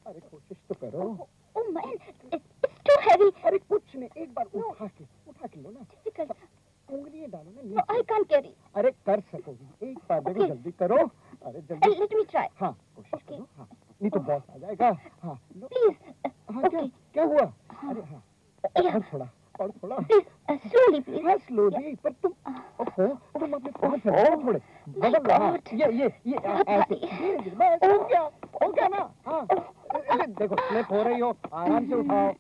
अरे कोशिश तो करो। Oh man, it's too heavy. अरे कुछ नहीं, एक बार उठा के लो ना। Difficult. उंगलियां डालो ना No, नीचे। I can't carry. अरे कर सकोगी, एक बार देखो, जल्दी करो। अरे जल्दी। Let me try. हाँ कोशिश करो। हाँ नहीं तो बॉस आ जाएगा। हाँ लो। Please. हाँ क्या हुआ? अरे हाँ और थोड़ा और थोड़ा। Please, slowly, please. हाँ स्लोली, पर तुम तुम अपने पाँव फैलाओ थोड़े। बदल रहा। ये ऐसे धीरे-धीरे, बस हो गया ना। हाँ देखो स्लिप हो रही हो, आराम से उठाओ।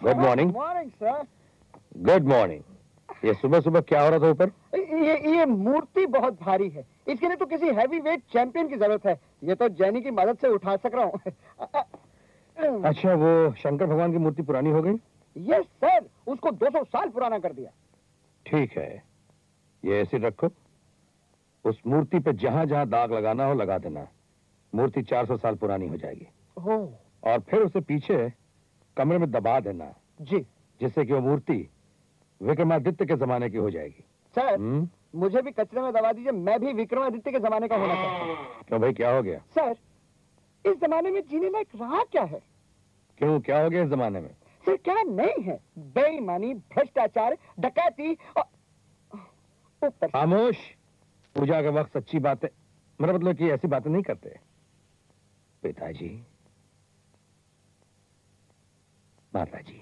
Good morning. Morning sir. Good morning. ये सुबह सुबह क्या हो रहा था ऊपर? ये मूर्ति बहुत भारी है, इसके लिए तो किसी हैवी वेट चैंपियन की जरूरत है। ये तो जैनी की मदद से उठा सक रहा हूँ। अच्छा, वो शंकर भगवान की मूर्ति पुरानी हो गई? यस सर, उसको 200 साल पुराना कर दिया। ठीक है, ये ऐसे रखो। उस मूर्ति पे जहां जहां दाग लगाना हो लगा देना। मूर्ति 400 साल पुरानी हो जाएगी। और फिर उसे पीछे कमरे में दबा देना जी, जिससे कि वो मूर्ति विक्रमादित्य के जमाने की हो जाएगी। सर मुझे भी कचरे में दबा दीजिए, मैं भी विक्रमादित्य के जमाने का होना चाहता हूँ। क्यों भाई, क्या हो गया? सर इस जमाने में जीने लायक रहा क्या है? क्यों, क्या हो गया इस जमाने में? सर क्या नहीं है? बेईमानी, भ्रष्टाचार, डकैती और ऊपर। खामोश। पूजा के वक्त सच्ची बातें, मेरा मतलब कि ऐसी बातें नहीं करते। पिताजी, माताजी।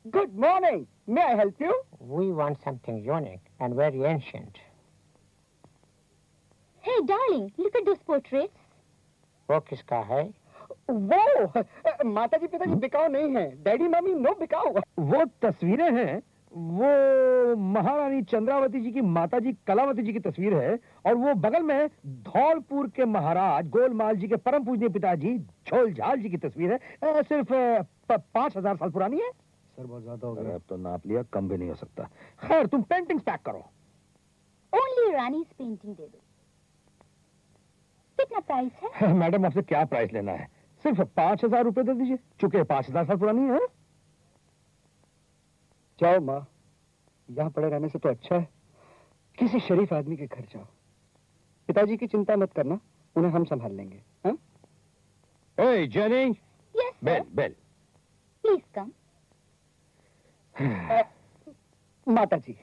Good morning. May I help you? We want something unique and very ancient. Hey, darling, look at those portraits. वो किसका है? वो माताजी पिताजी बिकाऊ नहीं है, डैडी मम्मी नो बिकाऊ। वो तस्वीरें हैं, वो महारानी चंद्रावती जी की माताजी कलावती जी की तस्वीर है, और वो बगल में धौलपुर के महाराज गोलमाल जी के परम पूजनीय पिताजी झोलझाल जी की तस्वीर है। सिर्फ 5000 साल पुरानी है। सर बहुत ज्यादा हो गया। अब तो नाप लिया, कम भी नहीं हो सकता। खैर, तुम पेंटिंग्स पैक करो। Only Rani's painting दे दो। कितना प्राइस है? मैडम, आपसे क्या प्राइस लेना है? सिर्फ 5000 रुपए दे दीजिए, चूंकि 5000 साल पुरानी है। जाओ माँ, यहाँ पड़े रहने से तो अच्छा है किसी शरीफ आदमी के घर जाओ। पिताजी की चिंता मत करना, उन्हें हम संभाल लेंगे। हाँ? Hey, Jenny. Yes, sir. Bell. Please come. माताजी,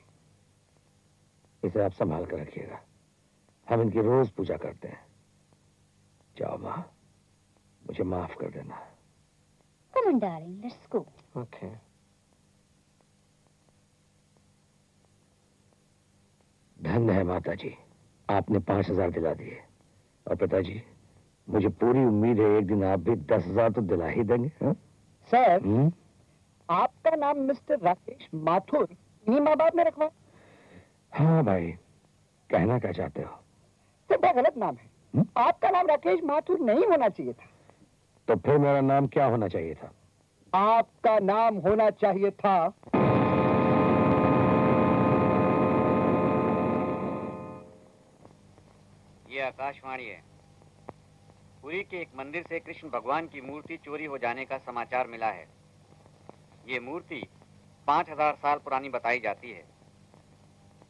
इसे आप संभाल कर रखिएगा, हम इनकी रोज पूजा करते हैं। जाओ माँ, मुझे माफ कर देना। Come on, darling, let's go. Okay. धन्य है माताजी, आपने 5000 दिला दिए। और पिताजी, मुझे पूरी उम्मीद है एक दिन आप भी 10,000 तो दिला ही देंगे। हाँ? सर आपका नाम मिस्टर राकेश माथुर इन्हीं माँ बाप ने रखवा? हाँ भाई, कहना क्या चाहते हो? सर बड़ा गलत नाम है। आपका नाम राकेश माथुर नहीं होना चाहिए था। तो फिर मेरा नाम क्या होना चाहिए था? आपका नाम होना चाहिए था ये आकाशवाणी है। पुरी के एक मंदिर से कृष्ण भगवान की मूर्ति चोरी हो जाने का समाचार मिला है। ये मूर्ति 5000 साल पुरानी बताई जाती है।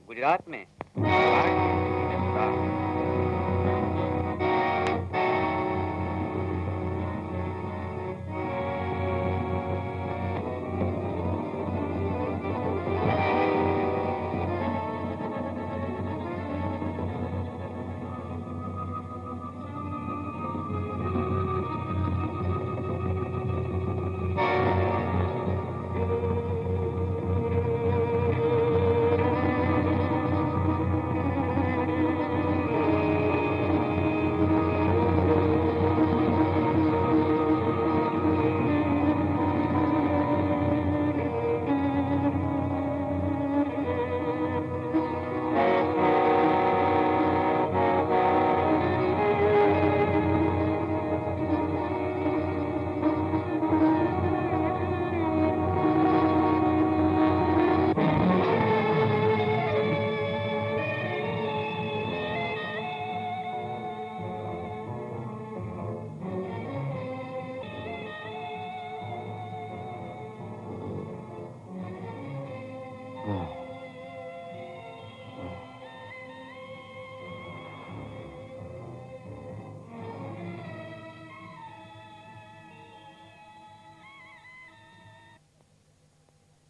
गुजरात में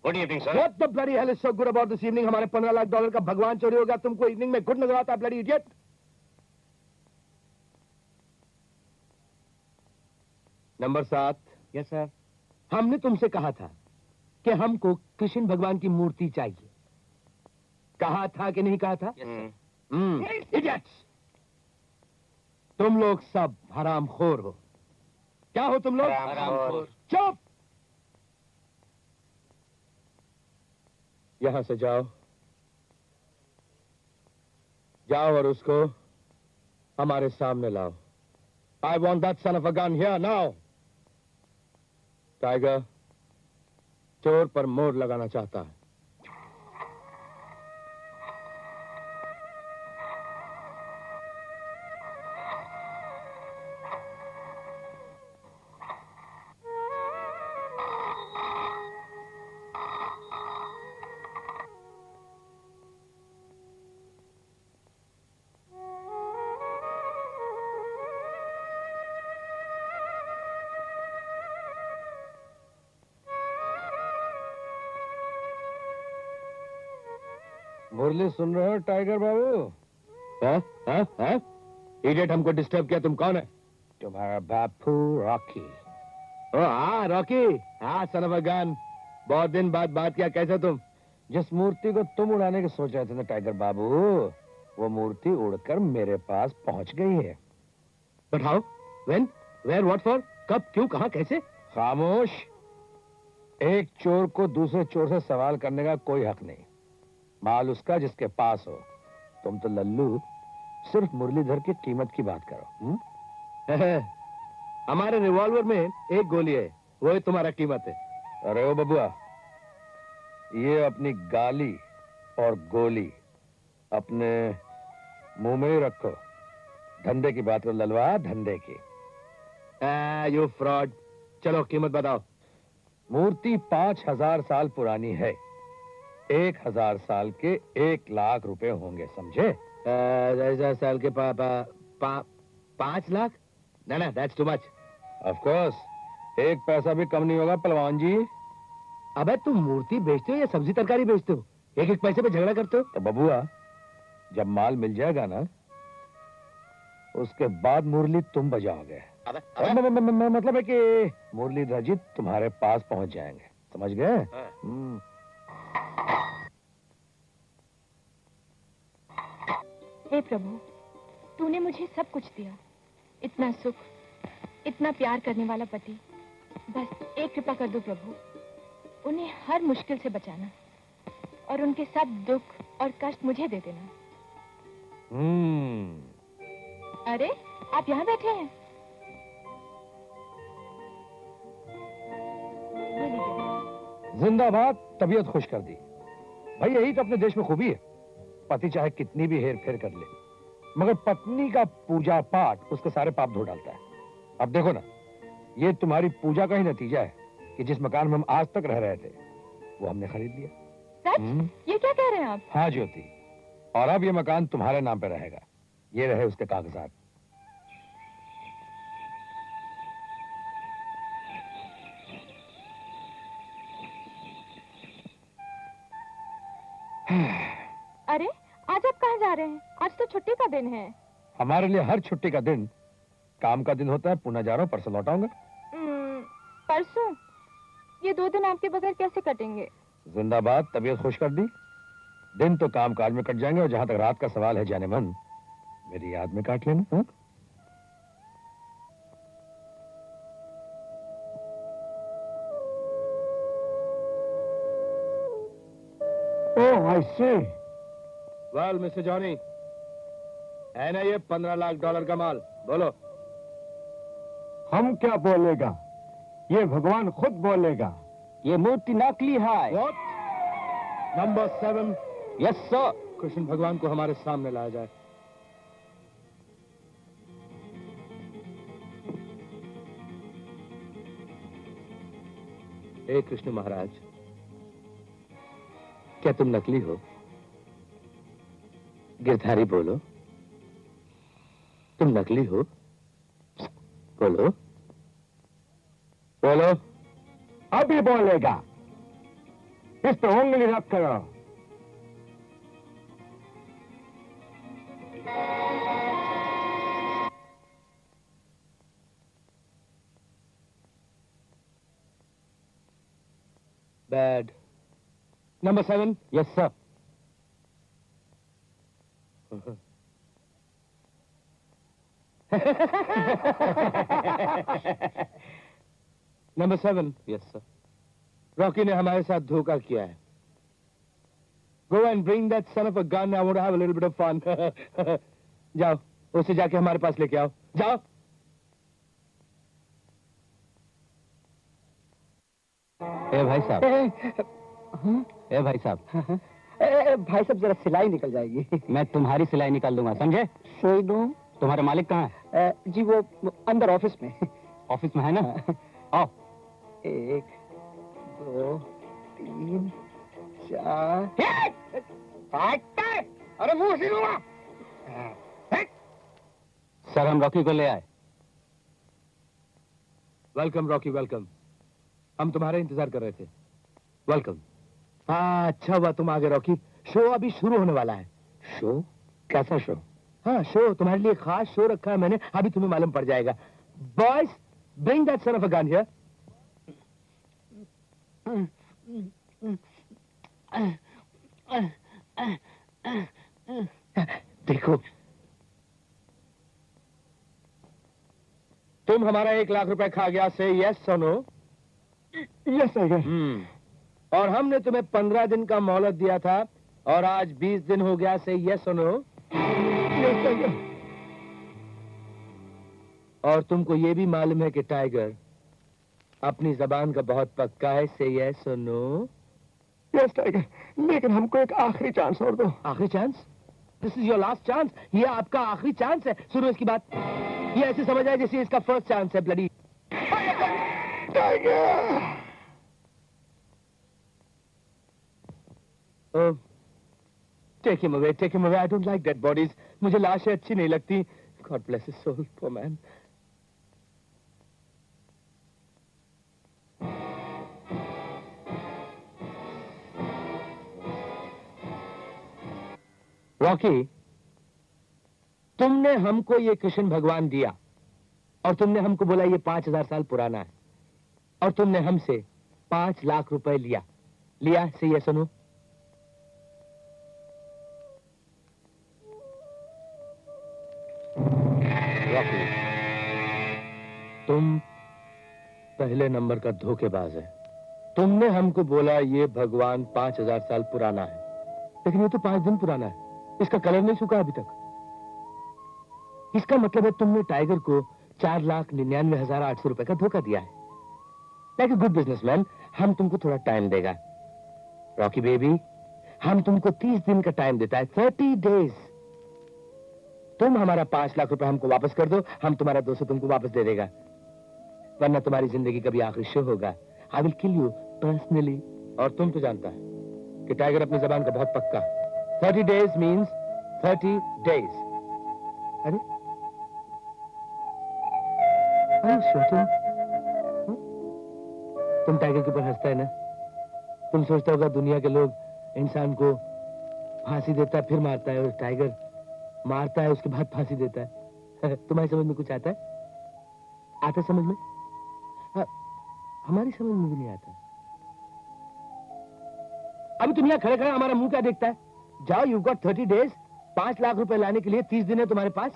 good evening sir. What the bloody hell is so good about this evening? हमारे 15 लाख डॉलर का भगवान चोरी हो गया, तुमको इवनिंग में गुड नजर आता है, bloody idiot? Number 7। Yes sir. हमने तुमसे कहा था कि हमको कृष्ण भगवान की मूर्ति चाहिए। कहा था कि नहीं कहा था? Idiots! तुम लोग सब हरामखोर हो। क्या हो तुम लोग? हरामखोर। चुप! यहां से जाओ, जाओ और उसको हमारे सामने लाओ। I want that son of a gun here now. Tiger चोर पर मोर लगाना चाहता है। मुरली सुन रहे हो टाइगर बाबू? हाँ? इडियट, हमको डिस्टर्ब किया। तुम कौन है? तुम्हारा बापू रॉकी। ओ हाँ रॉकी, हाँ सन ऑफ अ गन। बहुत दिन बाद बात किया। कैसे तुम? जिस मूर्ति को तुम उड़ाने की सोच रहे थे ना टाइगर बाबू, वो मूर्ति उड़कर मेरे पास पहुंच गई है। But how? When? Where? What for? कब? क्यों? कहां? कैसे? खामोश। एक चोर को दूसरे चोर से सवाल करने का कोई हक नहीं। माल उसका जिसके पास हो। तुम तो लल्लू सिर्फ मुरलीधर की कीमत की बात करो। हमारे रिवॉल्वर में एक गोली है, वही तुम्हारा कीमत है। अरे ओ बबुआ, ये अपनी गाली और गोली अपने मुंह में ही रखो। धंधे की बात करो ललवा, धंधे की। You fraud. चलो कीमत बताओ। मूर्ति 5000 साल पुरानी है। 1000 साल के 1 लाख रुपए होंगे, समझे? 1000 साल के 5 लाख? ना, that's too much. Of course, 1 पैसा भी कम नहीं होगा पहलवान जी। अबे तुम मूर्ति बेचते हो या सब्जी तरकारी बेचते हो? 1 पैसे पे झगड़ा करते हो? तो बबुआ, जब माल मिल जाएगा ना, उसके बाद मुरली तुम बजाओगे। मतलब है कि मुरलीधर जी तुम्हारे पास पहुंच जाएंगे, समझ गए? हे प्रभु, तूने मुझे सब कुछ दिया, इतना सुख, इतना प्यार करने वाला पति। बस एक कृपा कर दो प्रभु, उन्हें हर मुश्किल से बचाना और उनके सब दुख और कष्ट मुझे दे देना। अरे आप यहाँ बैठे हैं? जिंदाबाद, तबीयत खुश कर दी। भाई यही तो अपने देश में खूबी है। पति चाहे कितनी भी हेर फेर कर ले, मगर पत्नी का पूजा पाठ उसके सारे पाप धो डालता है। अब देखो ना, ये तुम्हारी पूजा का ही नतीजा है कि जिस मकान में हम आज तक रह रहे थे, वो हमने खरीद लिया। सच? ये क्या कह रहे हैं आप? हाँ ज्योति, और अब ये मकान तुम्हारे नाम पे रहेगा। ये रहे उसके कागजात। अरे आज आप कहाँ जा रहे हैं? आज तो छुट्टी का दिन है। हमारे लिए हर छुट्टी का दिन काम का दिन होता है। पुणे जा रहा हूँ, परसों लौट आऊंगा। परसों? ये 2 दिन आपके बगैर कैसे कटेंगे? जिंदाबाद, तबीयत खुश कर दी। दिन तो काम काज में कट जाएंगे, और जहां तक रात का सवाल है जाने मन, मेरी याद में काट लेना। हाँ? ओह आई सी। वेल मिस्टर जॉनी, है ना ये 15 लाख डॉलर का माल? बोलो। हम क्या बोलेगा, ये भगवान खुद बोलेगा। ये मूर्ति नकली है। What? Number 7। Yes sir. Krishna भगवान को हमारे सामने लाया जाए। हे कृष्ण महाराज, क्या तुम नकली हो? गिरधारी बोलो, तुम नकली हो? बोलो बोलो। अभी बोलेगा। इस पे उंगली रख करो। Bad. Number 7. Yes, sir. Number 7. Yes, sir. Rocky ने हमारे साथ धोखा किया है. Go and bring that son of a gun. I want to have a little bit of fun. जाओ, उसे जाके हमारे पास लेके आओ. जाओ. ए भाई साहब. ए भाई साहब. भाई साहब जरा सिलाई निकल जाएगी। मैं तुम्हारी सिलाई निकाल दूंगा, समझे? सोई दूं? तुम्हारे मालिक कहाँ है? जी वो अंदर ऑफिस में। ऑफिस में है ना? आओ। 1 2 3 4। अरे मुंह से लूंगा। सर हम रॉकी को ले आए। Welcome Rocky, welcome. हम तुम्हारा इंतजार कर रहे थे। वेलकम। हाँ, अच्छा हुआ तुम आ गए रॉकी। शो अभी शुरू होने वाला है। शो? कैसा शो? हाँ, शो तुम्हारे लिए खास शो रखा है मैंने, अभी तुम्हें मालूम पड़ जाएगा। Boys, bring that son of a gun here. देखो, तुम हमारा 1 लाख रुपए खा गया से यस सुनो। Yes sir. और हमने तुम्हें 15 दिन का मोहलत दिया था और आज 20 दिन हो गया से यस सुनो। Yes sir. और तुमको ये भी मालूम है कि टाइगर अपनी जबान का बहुत पक्का है से यस सुनो। यस टाइगर, लेकिन हमको एक आखिरी चांस और दो। आखिरी chance? This is your last chance. ये आपका आखिरी चांस है। सुनो इसकी बात। ये ऐसे समझ आए जैसे इसका फर्स्ट चांस है। Bloody tiger. Take him away, take him away. I don't like dead bodies. मुझे लाशें अच्छी नहीं लगती। God bless his soul, poor man. Rocky, तुमने हमको ये कृष्ण भगवान दिया और तुमने हमको बोला ये 5000 साल पुराना है और तुमने हमसे 5 लाख रुपए लिया। लिया से ये सुनो। रॉकी, तुम पहले नंबर का धोखेबाज है। तुमने हमको बोला ये भगवान 5000 साल पुराना है, लेकिन ये तो 5 दिन पुराना है। इसका कलर नहीं सूखा अभी तक। इसका मतलब है तुमने टाइगर को 4,99,800 रुपए का धोखा दिया है। लाइक ए गुड बिजनेसमैन, हम तुमको थोड़ा टाइम देगा। रॉकी बेबी, हम तुमको 30 दिन का टाइम देता है, 30 डेज। तुम हमारा 5 लाख रुपए हमको वापस कर दो, हम तुम्हारा 200 तुमको वापस दे देगा। वरना तुम्हारी जिंदगी कभी आखिरी शो होगा। I will kill you personally. और तुम तो जानता है कि टाइगर अपनी जबान का बहुत पक्का। 30 days means 30 days. अरे तुम टाइगर के ऊपर हंसता है ना? तुम सोचता होगा दुनिया के लोग इंसान को फांसी देता है फिर मारता है, और टाइगर मारता है उसके बाद फांसी देता है। तुम्हारी समझ में कुछ आता है? आता समझ में? हमारी समझ में भी नहीं आता। अभी तुम यहाँ खड़े खड़े हमारा मुंह क्या देखता है? जाओ, यू गॉट 30 days। 5 लाख रुपए लाने के लिए 30 दिन है तुम्हारे पास।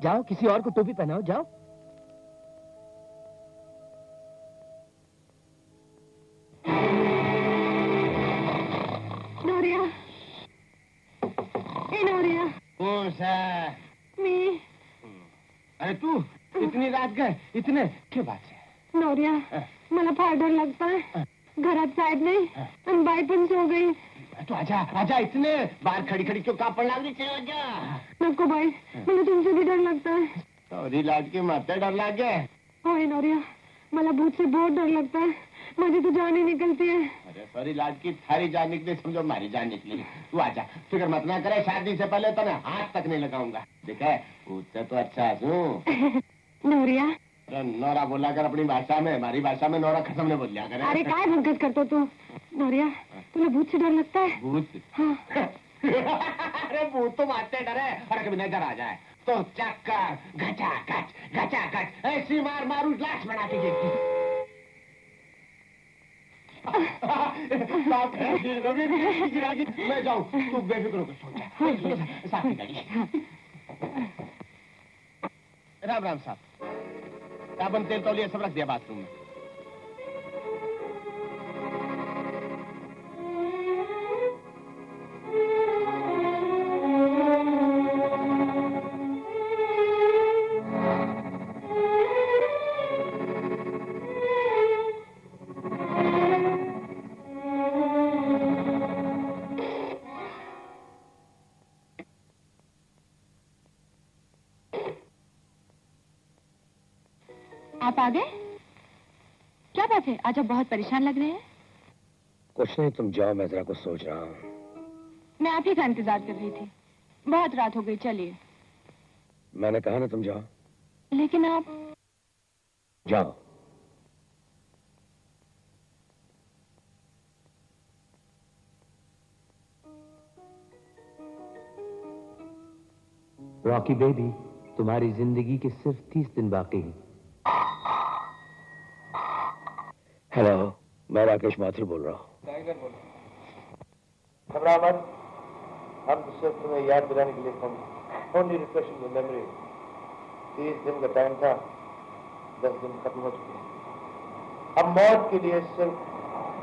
जाओ, किसी और को टोपी पहनाओ, जाओ। नोरिया, ए नोरिया। कौन सा? मैं। अरे तू इतनी रात गए? इतने क्या बात है? नोरिया, मला फार डर लगता घरात साहेब नाही आणि बाई पण सो गई। तू आजा आजा, इतने बाहर खड़ी खड़ी क्यों कांपण लागली? चल आजा। नको बाई, मला तुमसे भी डर लगता है। सॉरी लाड के माते डर लग गया। ओए नोरिया, मला भूत से बहुत डर लगता है। मुझे तो जान ही निकलती है। अरे सॉरी लाड की, थारी जान निकली समझो हमारी जान निकली। तू आजा, फिक्र मत ना करे। शादी से पहले तो ना हाथ तक नहीं लगाऊंगा। देखा, उससे तो अच्छा हूँ। नोरिया, नौरा बोला कर अपनी भाषा में, हमारी भाषा में नौरा खत्म नहीं बोल लिया कर। अरे काय भंकस करतो तू? नोरिया, तुम्हें भूत से डर लगता है? भूत? हाँ। अरे भूत तो मारते डर है, अरे कभी नजर आ जाए तो चक्कर घचा ऐसी मार मारू लाश बना के गिरती। मैं जाऊं, तू बेफिक्र होकर सो जा। साथ में गाड़ी। राम राम साहब, साबुन तेल तौलिया सब रख दिया बाथरूम में। आप आ गए? क्या बात है, आज आप बहुत परेशान लग रहे हैं। कुछ नहीं, तुम जाओ, मैं जरा कुछ सोच रहा हूँ। मैं आप ही का इंतजार कर रही थी। बहुत रात हो गई, चलिए। मैंने कहा ना तुम जाओ। लेकिन आप जाओ। रॉकी बेबी, तुम्हारी जिंदगी के सिर्फ 30 दिन बाकी हैं। हेलो, मैं राकेश माथुर बोल रहा हूँ। टाइगर बोल। घबरा मत, हम तो सिर्फ तुम्हें याद दिलाने के लिए phone, only refreshing your memory. 30 दिन का टाइम था, 10 दिन खत्म हो चुके हैं। अब मौत के लिए सिर्फ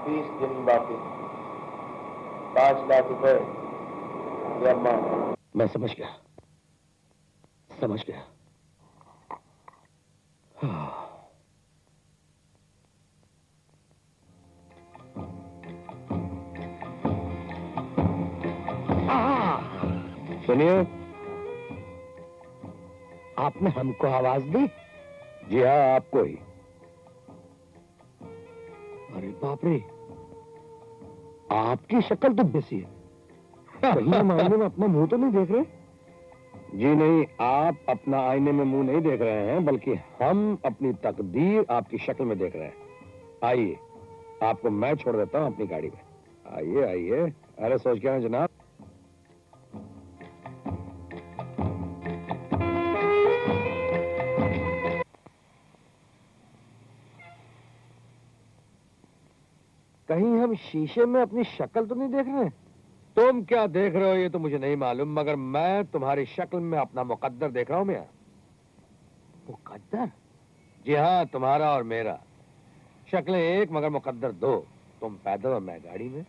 20 दिन बाकी। 5 लाख रुपए या अम्मा। मैं समझ गया। सुनिए, आपने हमको आवाज दी? जी हाँ, आपको ही। अरे बाप रे, आपकी शक्ल तो बेसी है। कहीं हम आईने में अपना मुंह तो नहीं देख रहे? जी नहीं, आप अपना आईने में मुंह नहीं देख रहे हैं, बल्कि हम अपनी तकदीर आपकी शक्ल में देख रहे हैं। आइए, आपको मैं छोड़ देता हूं अपनी गाड़ी में। आइए आइए। अरे सोच क्या है जनाब? कहीं हम शीशे में अपनी शक्ल तो नहीं देख रहे? तुम क्या देख रहे हो ये तो मुझे नहीं मालूम, मगर मैं तुम्हारी शक्ल में अपना मुकद्दर देख रहा हूं। मैं मुकद्दर? जी हाँ, तुम्हारा और मेरा। शक्लें एक मगर मुकद्दर दो। तुम पैदल और मैं गाड़ी में।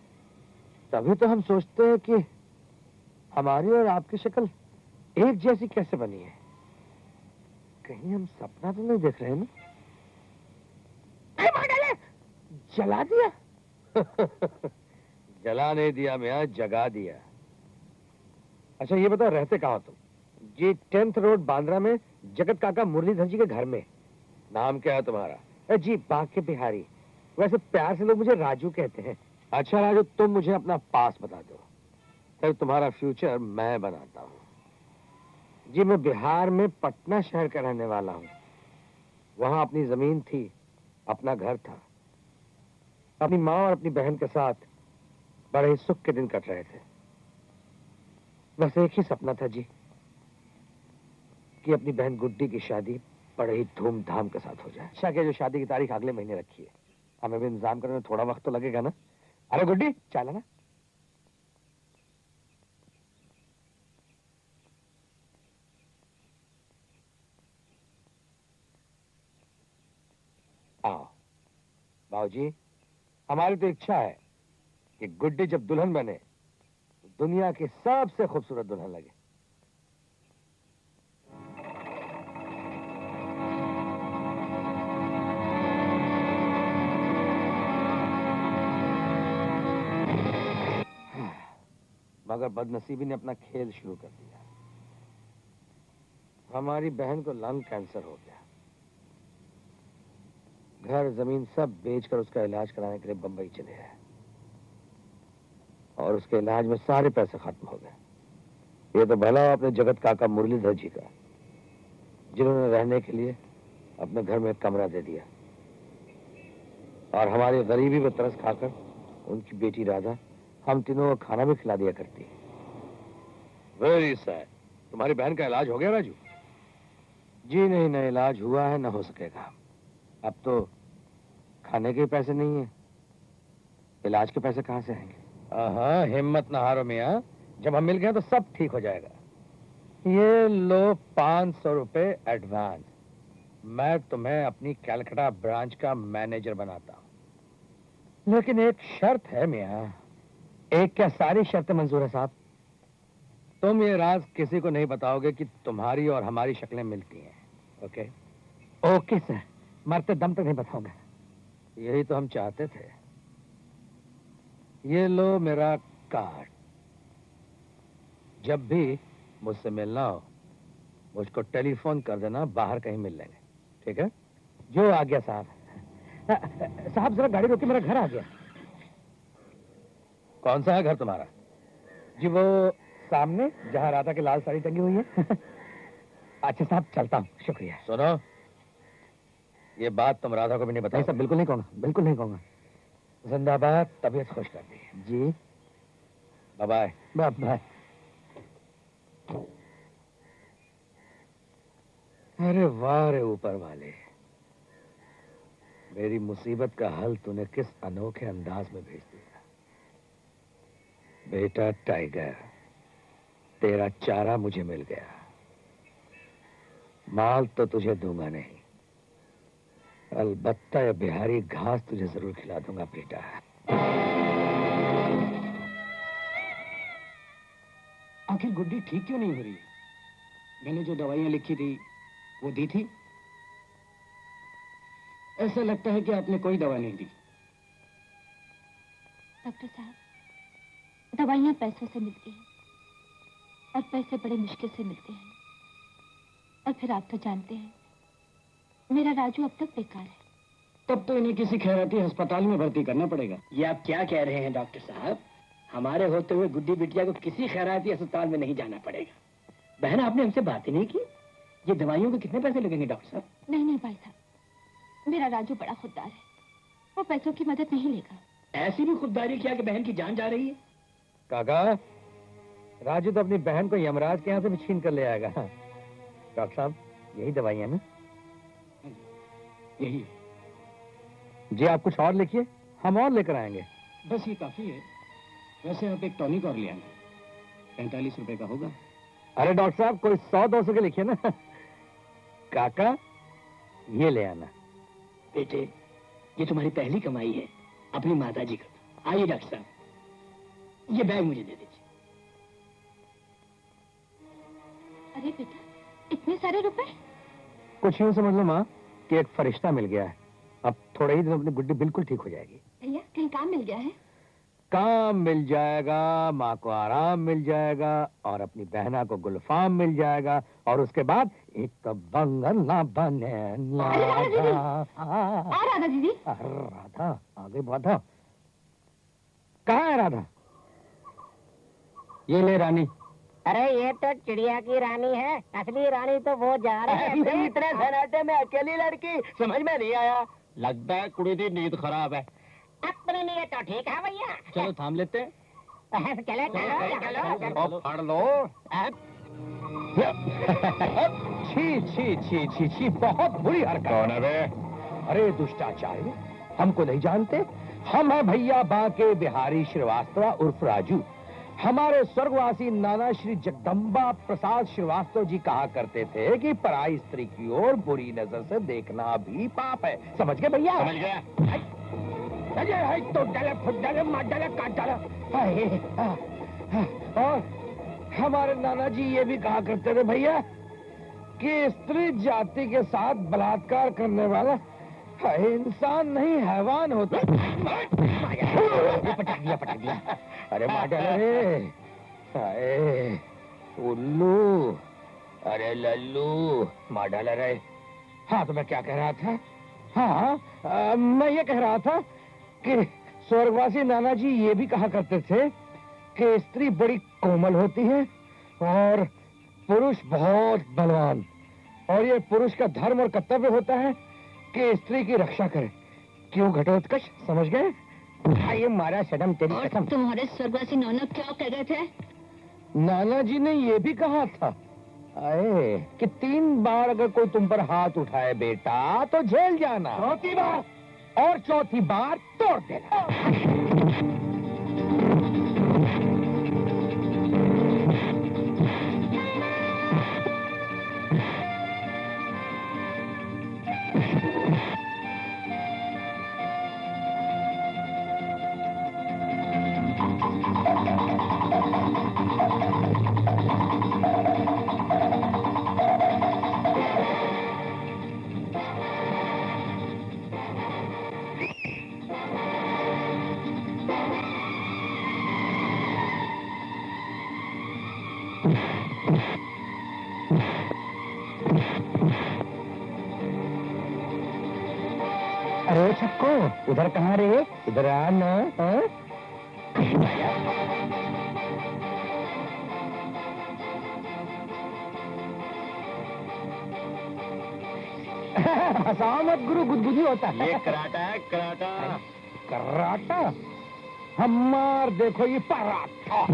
तभी तो हम सोचते हैं कि हमारी और आपकी शक्ल एक जैसी कैसे बनी है। कहीं हम सपना तो नहीं देख रहे हैं ना? जला दिया? जला नहीं दिया, मैं जगा दिया। अच्छा ये बताओ, रहते कहाँ तुम? जी 10th रोड बांद्रा में, जगत काका मुरलीधर जी के घर में। नाम क्या है तुम्हारा? जी बाके बिहारी। वैसे प्यार से लोग मुझे राजू कहते हैं। अच्छा राजू, तुम मुझे अपना पास बता दो, फिर तुम्हारा फ्यूचर मैं बनाता हूँ। जी मैं बिहार में पटना शहर का रहने वाला हूँ। वहां अपनी जमीन थी, अपना घर था। अपनी माँ और अपनी बहन के साथ बड़े ही सुख के दिन कट रहे थे। बस एक ही सपना था जी, कि अपनी बहन गुड्डी की शादी बड़े ही धूमधाम के साथ हो जाए। अच्छा कि जो शादी की तारीख अगले महीने रखी है, हमें भी इंतजाम करने में थोड़ा वक्त तो लगेगा ना। अरे गुड्डी चला ना। आओ बाबूजी, हमारी तो इच्छा है कि गुड्डी जब दुल्हन बने तो दुनिया की सबसे खूबसूरत दुल्हन लगे। मगर बदनसीबी ने अपना खेल शुरू कर दिया। हमारी बहन को लंग कैंसर हो गया। घर जमीन सब बेचकर उसका इलाज कराने के लिए बंबई चले आए, और उसके इलाज में सारे पैसे खत्म हो गए। ये तो भला अपने जगत काका मुरलीधर जी का, जिन्होंने रहने के लिए अपने घर में एक कमरा दे दिया, और हमारी गरीबी पर तरस खाकर उनकी बेटी राधा हम तीनों को खाना भी खिला दिया करती। Very sad. तुम्हारी बहन का इलाज हो गया राजू? जी नहीं, न इलाज हुआ है न हो सकेगा। अब तो खाने के पैसे नहीं है, इलाज के पैसे कहाँ से आएंगे? हाँ, हिम्मत ना हारो मियाँ, जब हम मिल गए तो सब ठीक हो जाएगा। ये लो 500 रुपए एडवांस। मैं तुम्हें अपनी कैलकाटा ब्रांच का मैनेजर बनाता हूँ, लेकिन एक शर्त है मियाँ। एक क्या, सारी शर्तें मंजूर है साहब। तुम ये राज किसी को नहीं बताओगे कि तुम्हारी और हमारी शक्लें मिलती हैं। ओके? ओके सर, मरते दम तक नहीं बताऊंगा। यही तो हम चाहते थे। ये लो मेरा कार्ड। जब भी मुझसे मिलना हो मुझको टेलीफोन कर देना, बाहर कहीं मिल लेंगे, ठीक है? जो आ गया साहब। साहब जरा गाड़ी रोके, मेरा घर आ गया। कौन सा है घर तुम्हारा? जी वो सामने, जहाँ राधा की लाल साड़ी टंगी हुई है। अच्छा साहब, चलता हूँ, शुक्रिया। सुनो, ये बात तुम राधा को भी नहीं बताओ। सब बिल्कुल नहीं कहूँगा, बिल्कुल नहीं कहूँगा। जिंदाबाद, तबीयत खुश कर दी। जी बाय बाय। Bye bye. अरे वाह रे ऊपर वाले, मेरी मुसीबत का हल तूने किस अनोखे अंदाज में भेज दिया। बेटा टाइगर, तेरा चारा मुझे मिल गया। माल तो तुझे दूंगा नहीं, अलबत्ता ये बिहारी घास तुझे जरूर खिला दूंगा बेटा। आखिर गुड्डी ठीक क्यों नहीं हो रही? मैंने जो दवाइयां लिखी थी वो दी थी? ऐसा लगता है कि आपने कोई दवा नहीं दी। डॉक्टर साहब, दवाइयाँ पैसों से मिलती हैं और पैसे बड़े मुश्किल से मिलते हैं। और फिर आप तो जानते हैं, मेरा राजू अब तक बेकार है। तब तो इन्हें किसी खैराती अस्पताल में भर्ती करना पड़ेगा। ये आप क्या कह रहे हैं डॉक्टर साहब? हमारे होते हुए गुड्डी बिटिया को किसी खैराती अस्पताल में नहीं जाना पड़ेगा। बहन, आपने हमसे बात ही नहीं की। ये दवाइयों के कितने पैसे लगेंगे डॉक्टर साहब? नहीं भाई साहब, मेरा राजू बड़ा खुददार है, वो पैसों की मदद नहीं लेगा। ऐसी भी खुददारी किया कि बहन की जान जा रही है। काका, राजू तो अपनी बहन को यमराज के यहाँ से भी छीन कर ले आएगा। डॉक्टर साहब, यही दवाइयाँ ना? यही। जी आप कुछ और लिखिए, हम और लेकर आएंगे। बस ये काफी है। वैसे आप एक टॉनिक और ले आना, 45 रुपए का होगा। अरे डॉक्टर साहब, कोई 100-200 के लिखिए ना। काका, ये ले आना। बेटे, ये तुम्हारी पहली कमाई है, अपनी माताजी का। आइए डॉक्टर साहब, ये बैग मुझे दे दीजिए। अरे बेटा, इतने सारे रुपए? कुछ यूं समझ लो माँ कि एक फरिश्ता मिल गया है। अब थोड़े ही दिन अपनी गुड्डी बिल्कुल ठीक हो जाएगी। भैया, कहीं काम मिल गया है? काम मिल जाएगा, माँ को आराम मिल जाएगा, और अपनी बहना को गुलफाम मिल जाएगा, और उसके बाद एक तो बंगला बने। राधा दीदी। राधा आ गई। राधा कहाँ है? राधा, ये ले रानी। अरे ये तो चिड़िया की रानी है, असली रानी तो वो जा रही है। इतने सन्नाटे में अकेली लड़की, समझ में नहीं आया। लगता है कुड़ी दी नींद खराब है। अपनी नीयत तो ठीक है भैया। चलो थाम लेते हैं। चले चलो। फाड़ लो। छी छी छी छी छी, बहुत बुरी हरकत। कौन है बे? अरे दुष्टाचारी, हमको नहीं जानते? हम हैं भैया बाके बिहारी श्रीवास्तव उर्फ राजू। हमारे स्वर्गवासी नाना श्री जगदम्बा प्रसाद श्रीवास्तव जी कहा करते थे कि पराई स्त्री की ओर बुरी नजर से देखना भी पाप है। समझ गए भैया? समझ गया। तो डाले, फुट डाले, मार डाले, काट डाले। और हमारे नाना जी ये भी कहा करते थे भैया कि स्त्री जाति के साथ बलात्कार करने वाला इंसान नहीं हैवान होता। पटक दिया। अरे मार डाले रे। अरे उल्लू, अरे लल्लू, मार डाला रे। हाँ, तो मैं क्या कह रहा था? हाँ, मैं ये कह रहा था कि स्वर्गवासी नाना जी ये भी कहा करते थे कि स्त्री बड़ी कोमल होती है और पुरुष बहुत बलवान, और ये पुरुष का धर्म और कर्तव्य होता है कि स्त्री की रक्षा करे। क्यों घटोत्कच, समझ गए? ये मारा सदम तेरी कसम। तुम्हारे स्वर्गवासी नाना क्या कह रहे थे? नाना जी ने ये भी कहा था अरे कि 3 बार अगर कोई तुम पर हाथ उठाए बेटा तो झेल जाना, 4थी बार और 4थी बार तोड़ देना। अरे छक्को उधर कहाँ रे? इधर आना। हंसाओ मत गुरु, गुदगुदी होता है। ये कराटा है, कराटा। कराटा? हमार देखो ये पराठा।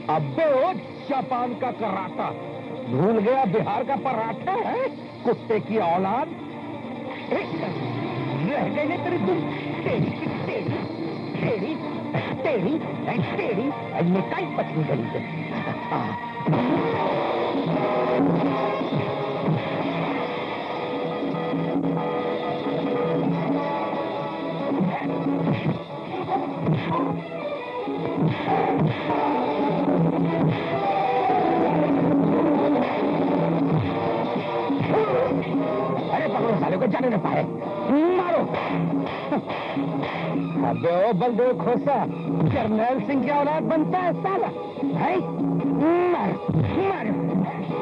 अबे ओ जापान का कराटा, भूल गया बिहार का पराठा है? कुत्ते की औलाद, रह गई नहीं तेरी तुम। तेरी तेरी तेरी तेरी तेरी मैं कई पत्नी गली से। अरे पकड़ो साले को, जाने न पाए, मारो। अबे ओ बलदेव खोसा, जर्नैल सिंह की औलाद बनता है साला, भाई मारो मारो,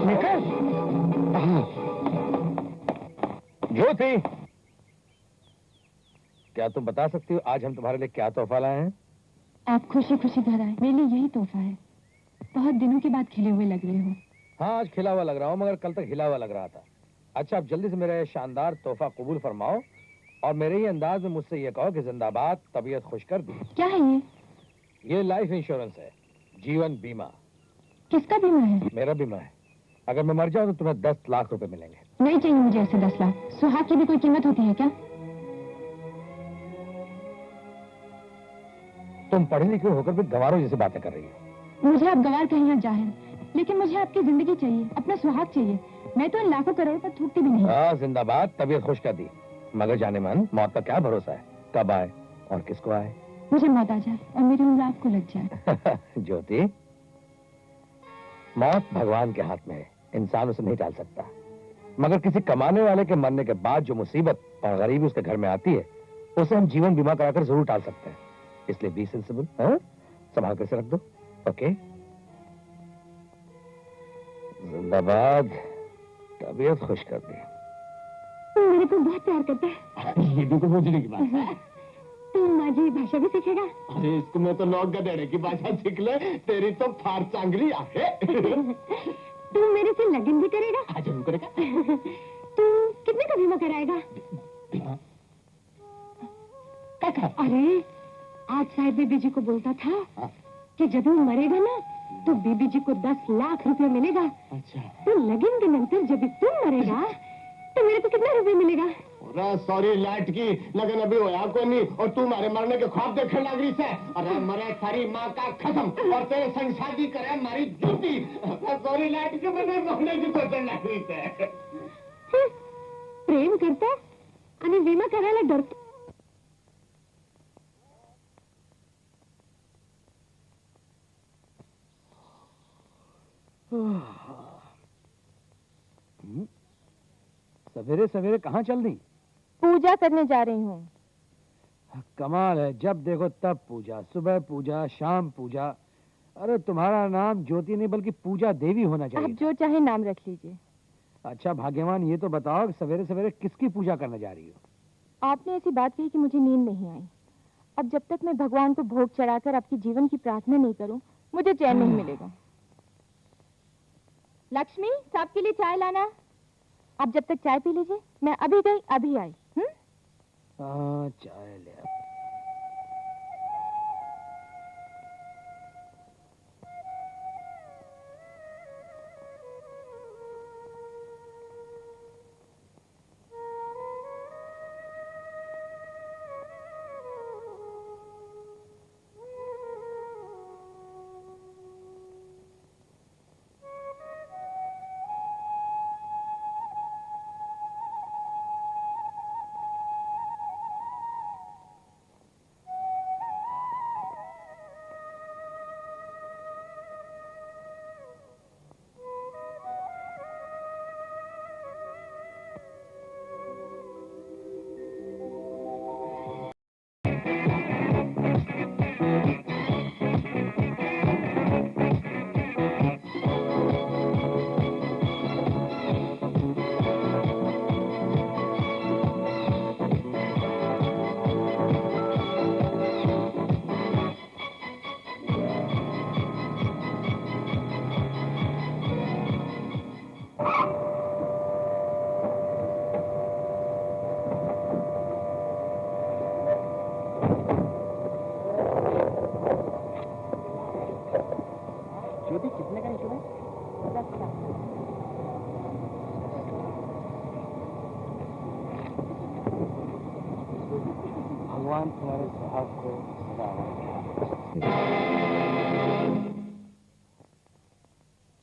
निकल। ज्योति, क्या तुम बता सकती हो आज हम तुम्हारे लिए क्या तोहफा लाए हैं? आप खुशी खुशी घर आए, मेरे लिए यही तोहफा है। बहुत दिनों के बाद खिले हुए लग रहे हो। हाँ आज खिला हुआ लग रहा हूँ, मगर कल तक हिला हुआ लग रहा था। अच्छा आप जल्दी से मेरा ये शानदार तोहफा कबूल फरमाओ और मेरे ही अंदाज में मुझसे ये कहो कि जिंदाबाद, तबीयत खुश कर दी। क्या है ये? ये लाइफ इंश्योरेंस है, जीवन बीमा। किसका बीमा है? मेरा बीमा है। अगर मैं मर जाऊं तो तुम्हें 10 लाख रुपए मिलेंगे। नहीं चाहिए मुझे ऐसे 10 लाख। सुहाग की भी कोई कीमत होती है क्या? तुम पढ़े लिखे होकर भी गंवारों जैसी बातें कर रही हो। मुझे आप गवार कहीं या जाहिर, लेकिन मुझे आपकी जिंदगी चाहिए, अपना सुहाग चाहिए। मैं तो इन लाखों करोड़ पर थूकती भी नहीं। हाँ जिंदाबाद, तबीयत खुश कर दी, मगर जाने मन मौत का क्या भरोसा है, कब आए और किसको आए। मुझे मौत आ जाए और मेरी उम्र आपको लग जाए। ज्योति, मौत भगवान के हाथ में है, इंसान उसे नहीं टाल सकता, मगर किसी कमाने वाले के मरने के बाद जो मुसीबत और गरीबी उसके घर में आती है उसे हम जीवन बीमा कराकर जरूर टाल सकते हैं। इसलिए बी सेंसिबल, संभाल कर से रख दो। ओके, जिंदाबाद, तबीयत खुश कर दी। तू मेरे को बहुत प्यार करता है। ये भी कोई पूछने की बात है? तू माझी भाषा भी सीखेगा? अरे इसको मैं तो लोग गधेड़े की भाषा सीख ले, तेरी तो फार चांगली आहे। तू मेरे से लगन भी करेगा? आज जरूर करेगा। तू कितने का बीमा कराएगा? अरे आज साहब बीबी जी को बोलता था कि जब वो मरेगा ना तो बीबी जी को 10 लाख रुपए मिलेगा। अच्छा। तो लगन के नंतर जब तू मरेगा तो मेरे को कितना रुपए मिलेगा? सॉरी लाइट की लगन अभी होया को नहीं और तू हमारे मरने के ख्वाब देखने लग रही से। अरे मरे सारी माँ का खत्म और तेरे संग शादी करे हमारी जूती। सॉरी लाइट की मैंने मरने की सोचने लग रही से। प्रेम करता आणि विमा करायला डरतो। सवेरे सवेरे कहाँ चल दी? पूजा करने जा रही हूँ। कमाल है, जब देखो तब पूजा, सुबह पूजा, शाम पूजा। अरे तुम्हारा नाम ज्योति नहीं बल्कि पूजा देवी होना आप चाहिए। जो चाहे नाम रख लीजिए। अच्छा भाग्यवान, ये तो बताओ कि सवेरे सवेरे किसकी पूजा करने जा रही हो? आपने ऐसी बात कही कि मुझे नींद नहीं आई। अब जब तक मैं भगवान को भोग चढ़ाकर आपके जीवन की प्रार्थना नहीं करूं, मुझे चैन नहीं मिलेगा। लक्ष्मी, साहब के लिए चाय लाना। आप जब तक चाय पी लीजिए, मैं अभी गई अभी आई। चाय ले आ। कितने का इंश्योरेंस? 10 लाख। भगवान तुम्हारे साहब को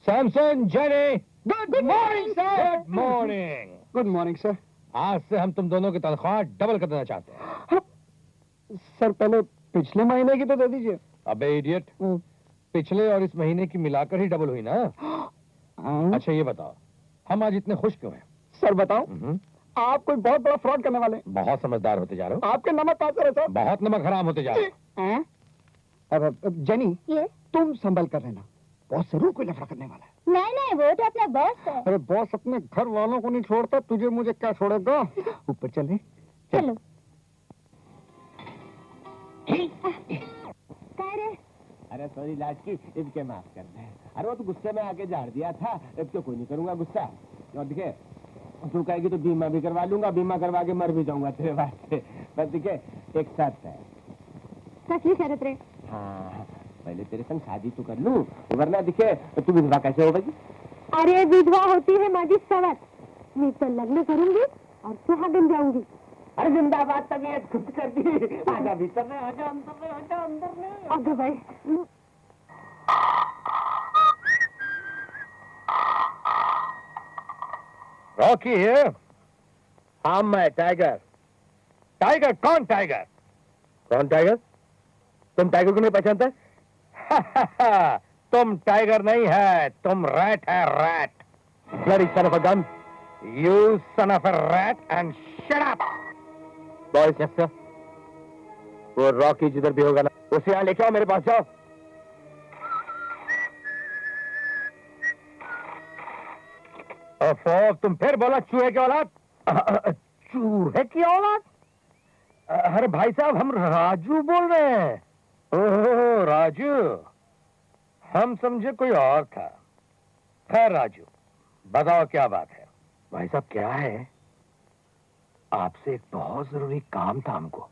Samson, jenny, good morning sir. Good morning. Good morning sir. आज से हम तुम दोनों की तनख्वाह डबल कर देना चाहते हैं। सर पहले पिछले महीने की तो दे दीजिए। अबे इडियट, पिछले और इस महीने की मिलाकर ही डबल हुई ना। अच्छा ये बताओ, हम आज इतने खुश क्यों हैं? सर बताओ, आप कोई बहुत बड़ा फ्रॉड करने वाले हैं। बहुत समझदार होते जा रहे हो। आपके नमक काट रहे सर। बहुत नमक हराम होते जा रहे हो। अब जेनी, ये तुम संभल कर रहना, बॉस जरूर कोई लफड़ा करने वाला है। नहीं नहीं, वो तो अपना बॉस है। अरे बॉस अपने घर वालों को नहीं छोड़ता, तुझे मुझे क्या छोड़ेगा। ऊपर चले। चलो। अरे सॉरी लाडकी, इसके माफ कर दे। अरे वो तो गुस्से में आके झाड़ दिया था, अब तो कोई नहीं करूंगा गुस्सा। और दिखे, तू कहेगी तो बीमा भी करवा लूंगा, बीमा करवा के मर भी जाऊंगा तेरे वास्ते। बस दिखे, एक साथ है। सच शरत रे। हाँ, पहले तेरे संग शादी तो कर लूं, वरना दिखे तू विधवा कैसे हो भाई? अरे विधवा होती है माझी सवत। मैं तो लग्न करूंगी और सुहागन जाऊंगी। अरे जिंदाबाद, तबीयत खुद कर दी। आजा भीतर में, आजा अंदर में, आजा अंदर में। अगर भाई रॉकी है। हाँ मैं टाइगर। टाइगर? कौन टाइगर? कौन टाइगर? तुम टाइगर को नहीं पहचानते? तुम टाइगर नहीं है, तुम रैट है, rat. Bloody son of a gun. You son of a rat and shut up. Boys, yes sir. वो रॉकी जिधर भी होगा ना, उसे यहाँ लेके आओ, मेरे पास जाओ। तुम फिर बोला चूहे की औलाद? चूहे की औलाद? अरे भाई साहब, हम राजू बोल रहे हैं। ओह राजू, हम समझे कोई और था। खैर राजू, बताओ क्या बात है? भाई साहब क्या है? आपसे एक बहुत जरूरी काम था हमको।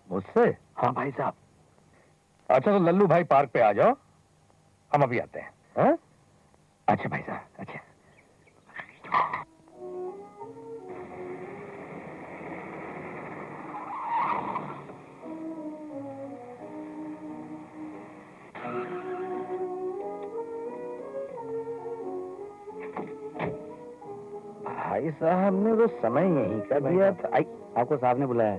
मुझसे? हाँ भाई साहब। अच्छा तो लल्लू भाई पार्क पे आ जाओ, हम अभी आते हैं। हाँ? अच्छा भाई साहब, अच्छा। भाई साहब ने तो समय यहीं का दिया था। आपको साहब ने बुलाया है?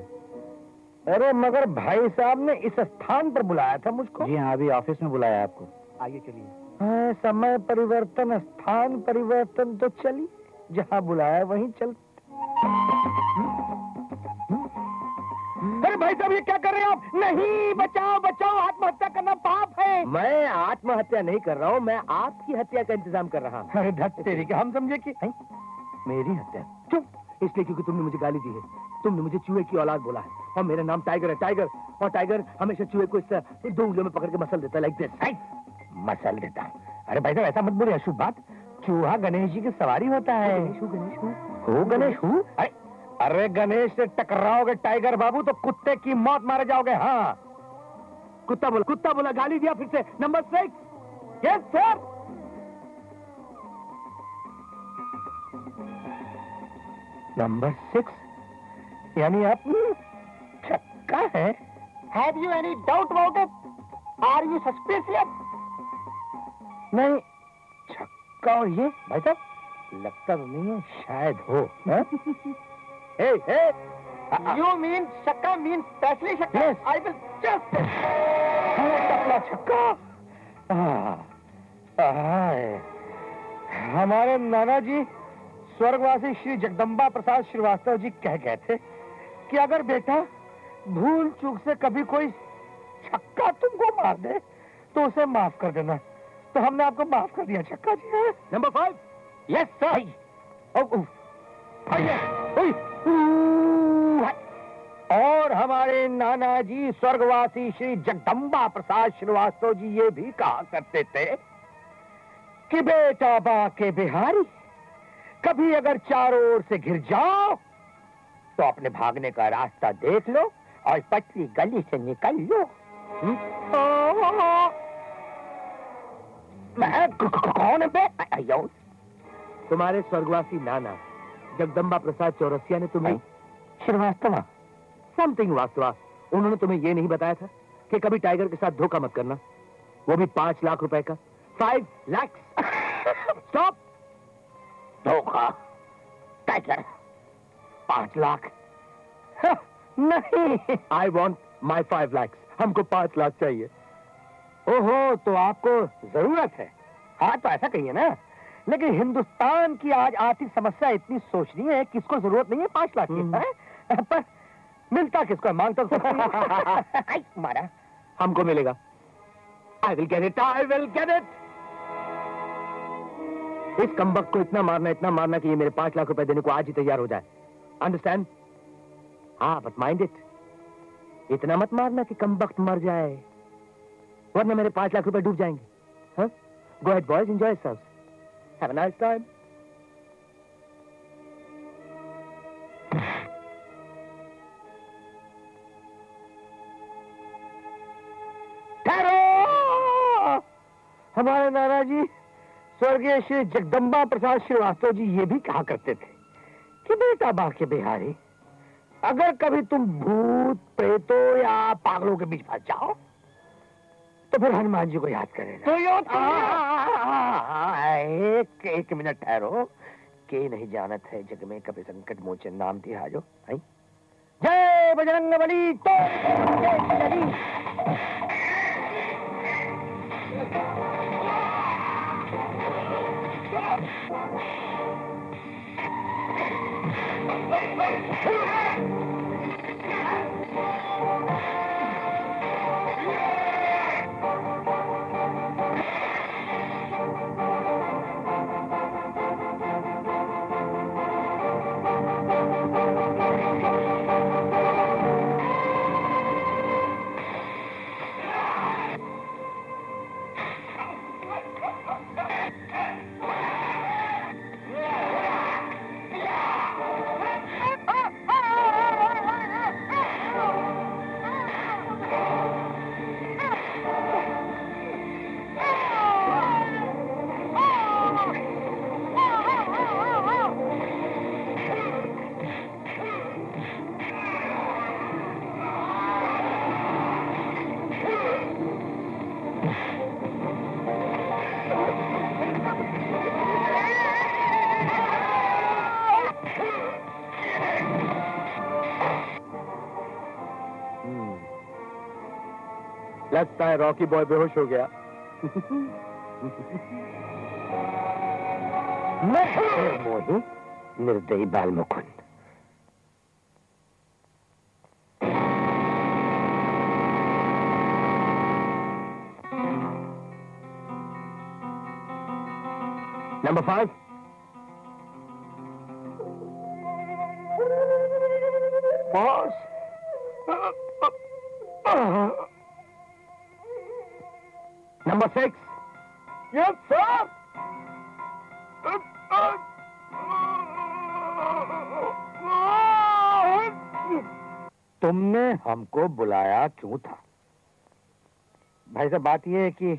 अरे मगर भाई साहब ने इस स्थान पर बुलाया था मुझको। जी हाँ, अभी ऑफिस में बुलाया है आपको। आइए चलिए। हाँ, समय परिवर्तन, स्थान परिवर्तन तो चलिए, जहाँ बुलाया वहीं चलते। अरे भाई साहब ये क्या कर रहे हो आप? नहीं, बचाओ बचाओ, आत्महत्या करना पाप है। मैं आत्महत्या नहीं कर रहा हूँ, मैं आपकी हत्या का इंतजाम कर रहा हूँ। अरे धत तेरी के, हम समझे कि मेरी हत्या? चुप, इसलिए क्योंकि तुमने मुझे गाली दी है। तुमने मुझे चूहे की औलाद बोला है। और मेरा नाम टाइगर है, टाइगर। और टाइगर हमेशा चूहे को इस तरह 2 उंगलियों में पकड़ के मसल देता है, लाइक दिस। मसल देता हूँ? अरे भाई साहब ऐसा मत बोले, अशुभ बात। चूहा गणेश जी की सवारी होता है। गणेश हूँ? अरे गणेश से टकराओगे टाइगर बाबू तो कुत्ते की मौत मारे जाओगे। हाँ, कुत्ता बोला, गाली दिया फिर से। नंबर 6। Yes sir. नंबर 6 यानी आप छक्का है? Have you any doubt about it? Are you suspicious? नहीं, छक्का और ये भाई साहब लगता तो नहीं है, शायद हो। हे हे, You mean Shakka means Presley Shakka? Yes. I will just... टकला छक्का। हमारे नाना जी स्वर्गवासी श्री जगदम्बा प्रसाद श्रीवास्तव जी कह गए थे कि अगर बेटा भूल चूक से कभी कोई छक्का तुमको मार दे तो उसे माफ कर देना। तो हमने आपको माफ कर दिया छक्का जी। नंबर 5। Yes sir. और हमारे नाना जी स्वर्गवासी श्री जगदम्बा प्रसाद श्रीवास्तव जी ये भी कहा करते थे कि बेटा बाके बिहारी, कभी अगर चारों ओर से घिर जाओ तो अपने भागने का रास्ता देख लो और पतली गली से निकल लो। कौन है बे? तुम्हारे स्वर्गवासी नाना जगदम्बा प्रसाद चौरसिया ने तुम्हें श्रीवास्तव समथिंग वास्तवा, उन्होंने तुम्हें ये नहीं बताया था कि कभी टाइगर के साथ धोखा मत करना, वो भी 5 लाख रुपए का। 5 लाख। स्टॉप। धोखा? टाइगर 5 लाख? नहीं, आई वॉन्ट माई 5 लाख। हमको 5 लाख चाहिए। ओहो, तो आपको जरूरत है? हाँ तो ऐसा कहिए ना। लेकिन हिंदुस्तान की आज आर्थिक समस्या इतनी सोचनी है कि इसको जरूरत नहीं है 5 लाख की। पर मिलता किसको? मांगता तो मारा। हमको मिलेगा। I will get it, I will get it. इस कमबख्त को इतना मारना कि ये मेरे 5 लाख रुपए देने को आज ही तैयार हो जाए। अंडरस्टैंड? हाँ, बट माइंड इट, इतना मत मारना कि कमबख्त मर जाए, वरना मेरे 5 लाख रुपए डूब जाएंगे। हाँ? Go ahead, boys, enjoy yourselves. Have a nice time. ठहरो! हमारे नाना जी स्वर्गीय श्री जगदम्बा प्रसाद श्रीवास्तव जी ये भी कहा करते थे कि बेटा बाके बिहारी, अगर कभी तुम भूत प्रेतों या पागलों के बीच फंस जाओ तो फिर हनुमान जी को याद करेगा। एक मिनट ठहरो। के नहीं जानत है जग में कभी संकट मोचन नाम थी हाजो। जय बजरंग बली। तो जय श्री लगता है रॉकी बॉय बेहोश हो गया। मोही निर्दयी बाल Mukund. Number 5। Boss, number 6। Yes sir. तुमने हमको बुलाया क्यों था? भाई साहब, बात यह है कि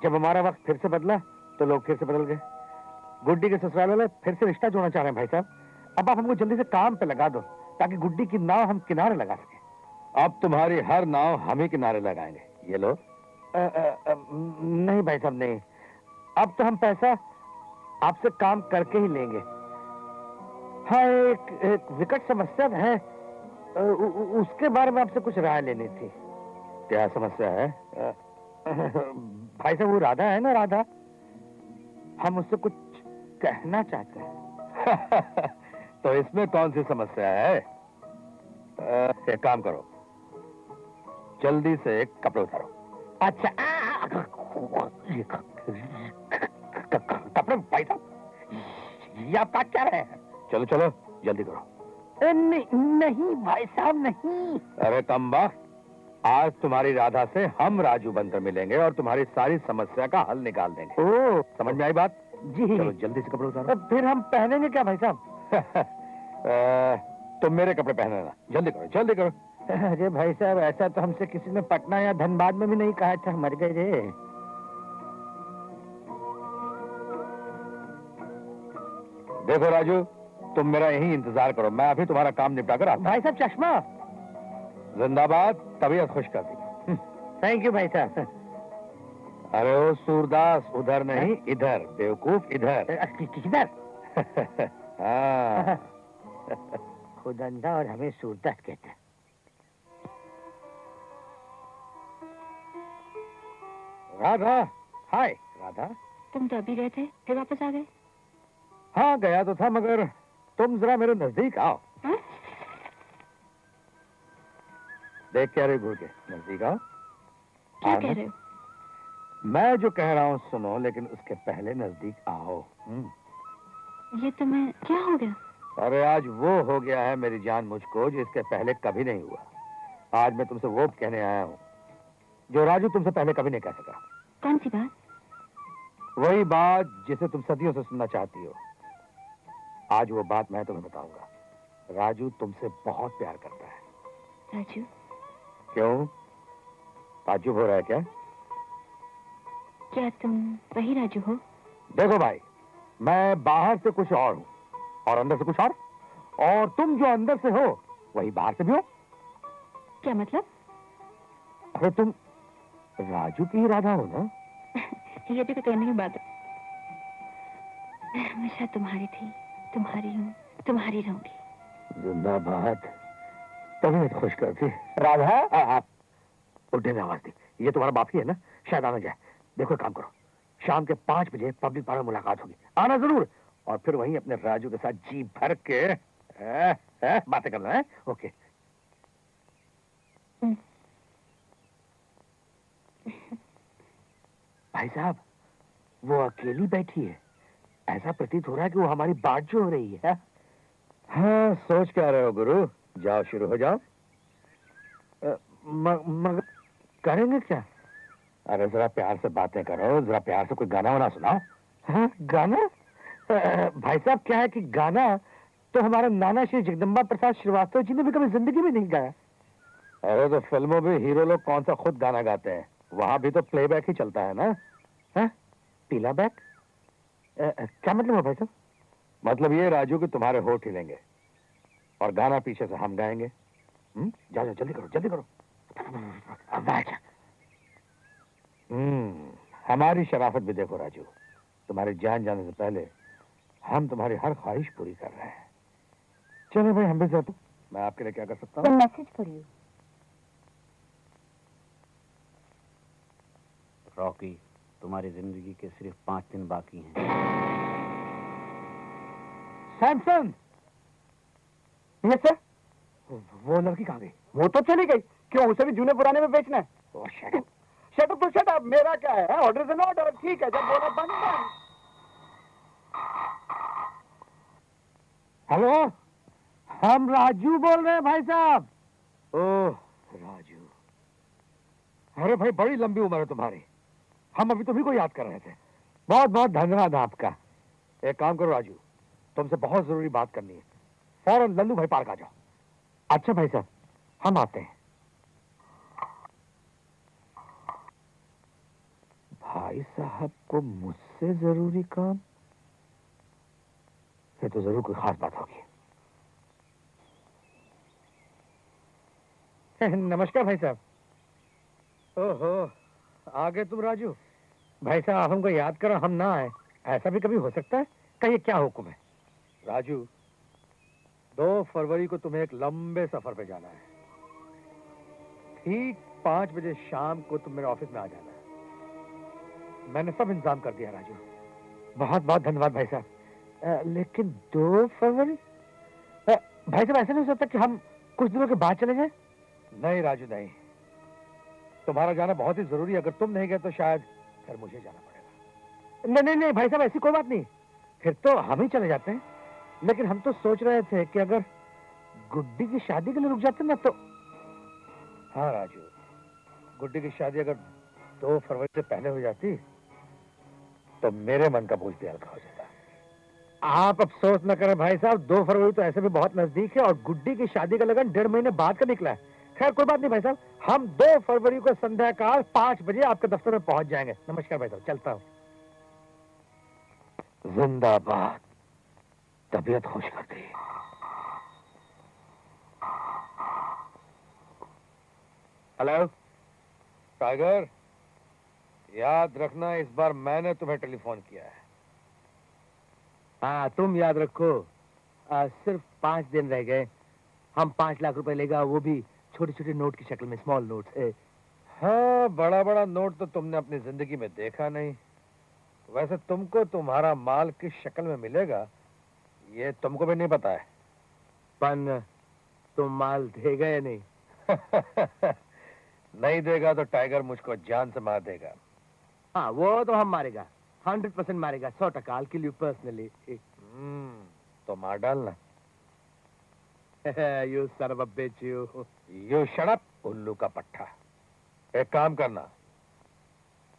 जब हमारा वक्त फिर से बदला तो लोग फिर से बदल गए। गुड्डी के ससुराल वाले फिर से रिश्ता जोड़ना चाह रहे हैं भाई साहब। अब आप हमको जल्दी से काम पे लगा दो ताकि गुड्डी की नाव हम किनारे लगा सकें। अब तुम्हारी हर नाव हम ही किनारे लगाएंगे। ये लो। नहीं भाई साहब, नहीं। अब तो हम पैसा आपसे काम करके ही लेंगे। हाँ, एक विकट समस्या है, उसके बारे में आपसे कुछ राय लेनी थी। क्या समस्या है? भाई साहब, वो राधा है ना, राधा, हम उससे कुछ कहना चाहते हैं। तो इसमें कौन सी समस्या है? एक काम करो, जल्दी से एक कपड़े उतारो। अच्छा, ये कपड़े भाई साहब, ये आप क्या रहे हैं? चलो चलो जल्दी करो। नहीं भाई साहब, नहीं। अरे कमबख्त, आज तुम्हारी राधा से हम राजू बनकर मिलेंगे और तुम्हारी सारी समस्या का हल निकाल देंगे। ओह, समझ में आई बात? जी। चलो जल्दी से कपड़े उतारो। फिर हम पहनेंगे क्या भाई साहब? तुम मेरे कपड़े पहन लेना। जल्दी करो, जल्दी करो। अरे भाई साहब, ऐसा तो हमसे किसी ने पटना या धनबाद में भी नहीं कहा था। मर गए रे। देखो राजू, तुम मेरा यही इंतजार करो, मैं अभी तुम्हारा काम निपटा कर आता हूं। भाई साहब, चश्मा। जिंदाबाद, तबीयत खुश कर दी। थैंक यू भाई साहब। अरे ओ सूरदास, उधर नहीं इधर, बेवकूफ इधर। किधर? हाँ। खुदंदा और हमें सूरदास कहते हैं। राधा, हाय राधा। तुम तो अभी गए थे, फिर वापस आ गए? हाँ, गया तो था, मगर तुम जरा मेरे नजदीक आओ। हा? देख क्या रहे घूर के, नजदीक आओ। क्या कह रहे हो? मैं जो कह रहा हूँ सुनो, लेकिन उसके पहले नजदीक आओ। ये तो मैं, क्या हो गया? अरे आज वो हो गया है मेरी जान मुझको जो इसके पहले कभी नहीं हुआ। आज मैं तुमसे वो कहने आया हूँ जो राजू तुमसे पहले कभी नहीं कह सका। कौन सी बात? वही बात जिसे तुम सदियों से सुनना चाहती हो। आज वो बात मैं तुम्हें बताऊंगा। राजू तुमसे बहुत प्यार करता है। राजू? क्यों, ताज्जुब हो रहा है क्या? क्या तुम वही राजू हो? देखो भाई, मैं बाहर से कुछ और हूँ और अंदर से कुछ और तुम जो अंदर से हो वही बाहर से भी हो। क्या मतलब? अरे तुम राजू की ही राधा हो ना? ये भी तो कहने की बात है। मैं हमेशा तुम्हारी थी, तुम्हारी हूँ, तुम्हारी रहूंगी। जिंदाबाद, तबीयत खुश करती। राधा, उठने में आवाज दी। ये तुम्हारा बाप ही है ना, शायद आना जाए। देखो काम करो, शाम के 5 बजे पब्लिक पार्क में मुलाकात होगी, आना जरूर। और फिर वहीं अपने राजू के साथ जी भर के बातें करना है। ओके। भाई साहब, वो अकेली बैठी है, ऐसा प्रतीत हो रहा है कि वो हमारी बात जो हो रही है। हाँ, सोच क्या रहे हो गुरु? जाओ, शुरू हो जाओ। मगर करेंगे क्या? अरे जरा प्यार से बातें करो, जरा प्यार से कोई गाना वाना सुनाओ। हाँ, गाना? भाई साहब, क्या है कि गाना तो हमारे नाना श्री जगदम्बा प्रसाद श्रीवास्तव जी ने भी कभी जिंदगी में नहीं गाया। अरे तो फिल्मों में हीरो लोग कौन सा खुद गाना गाते हैं? वहां भी तो प्लेबैक ही चलता है ना। है? पीला बैक? क्या मतलब है भाई साहब? मतलब ये राजू कि तुम्हारे होठ हिलेंगे और गाना पीछे से हम गाएंगे। जाओ जाओ, जल्दी करो, जल्दी करो। हमारी शराफत भी देखो राजू, तुम्हारी जान जाने से पहले हम तुम्हारी हर ख्वाहिश पूरी कर रहे हैं। चलो भाई, हम भी जाते। मैं आपके लिए क्या कर सकता हूँ? Message for you. रॉकी, तुम्हारी जिंदगी के सिर्फ 5 दिन बाकी हैं। सैमसन। Yes sir. वो लड़की कहाँ गई? वो तो चली गई। क्यों, उसे भी जूने पुराने में बेचना है? शट अप तो शट अप, मेरा क्या है? Order is an order. ठीक है, जब बोला बंद बंद। हेलो, हम राजू बोल रहे हैं भाई साहब। ओह राजू, अरे भाई बड़ी लंबी उम्र है तुम्हारी, हम अभी तुम्ही को याद कर रहे थे। बहुत बहुत धन्यवाद आपका। एक काम करो राजू, तुमसे बहुत जरूरी बात करनी है, फौरन लल्लू भाई पार्क आ जाओ। अच्छा भाई साहब, हम आते हैं। भाई साहब को मुझसे जरूरी काम, ये तो जरूर कोई खास बात होगी। नमस्कार भाई साहब। ओहो, आ गए तुम राजू। भाई साहब आप हमको याद करो, हम ना आए, ऐसा भी कभी हो सकता है? कहिए क्या हुक्म है? राजू, 2 फरवरी को तुम्हें एक लंबे सफर पे जाना है। ठीक 5 बजे शाम को तुम मेरे ऑफिस में आ जाना है। मैंने सब इंतजाम कर दिया राजू। बहुत बहुत धन्यवाद भाई साहब। लेकिन 2 फरवरी भाई साहब, ऐसा नहीं हो सकता कि हम कुछ दिनों के बाद चले जाएं? नहीं राजू नहीं, तुम्हारा जाना बहुत ही जरूरी है। अगर तुम नहीं गए तो शायद फिर मुझे जाना पड़ेगा। नहीं नहीं नहीं भाई साहब, ऐसी कोई बात नहीं, फिर तो हम ही चले जाते हैं। लेकिन हम तो सोच रहे थे कि अगर गुड्डी की शादी के लिए रुक जाते ना तो। हाँ राजू, गुड्डी की शादी अगर 2 फरवरी से पहले हो जाती तो मेरे मन का बोझ भी हल्का हो जाता। आप अफसोस न करें भाई साहब, 2 फरवरी तो ऐसे भी बहुत नजदीक है और गुड्डी की शादी का लगन 1.5 महीने बाद का निकला है। खैर कोई बात नहीं भाई साहब, हम 2 फरवरी को संध्या काल 5 बजे आपके दफ्तर में पहुंच जाएंगे। नमस्कार भाई साहब, चलता हूं। जिंदाबाद, तबीयत खुश कर दी। हेलो टाइगर, याद रखना इस बार मैंने तुम्हें टेलीफोन किया है। हाँ तुम याद रखो, सिर्फ 5 दिन रह गए, हम 5 लाख रुपए लेगा, वो भी छोटे छोटे नोट की शक्ल में, स्मॉल नोट है। हाँ, बड़ा बड़ा नोट तो तुमने अपनी जिंदगी में देखा नहीं। वैसे तुमको तुम्हारा माल किस शक्ल में मिलेगा ये तुमको भी नहीं पता है। पन तुम माल देगा या नहीं? नहीं देगा तो टाइगर मुझको जान से मार देगा। हाँ वो तो हम मारेगा, 100% मारेगा, 100%। I'll kill you personally. तो मार डालना। You son of a bitch, you. You shut up, उल्लू का पट्टा। एक काम करना,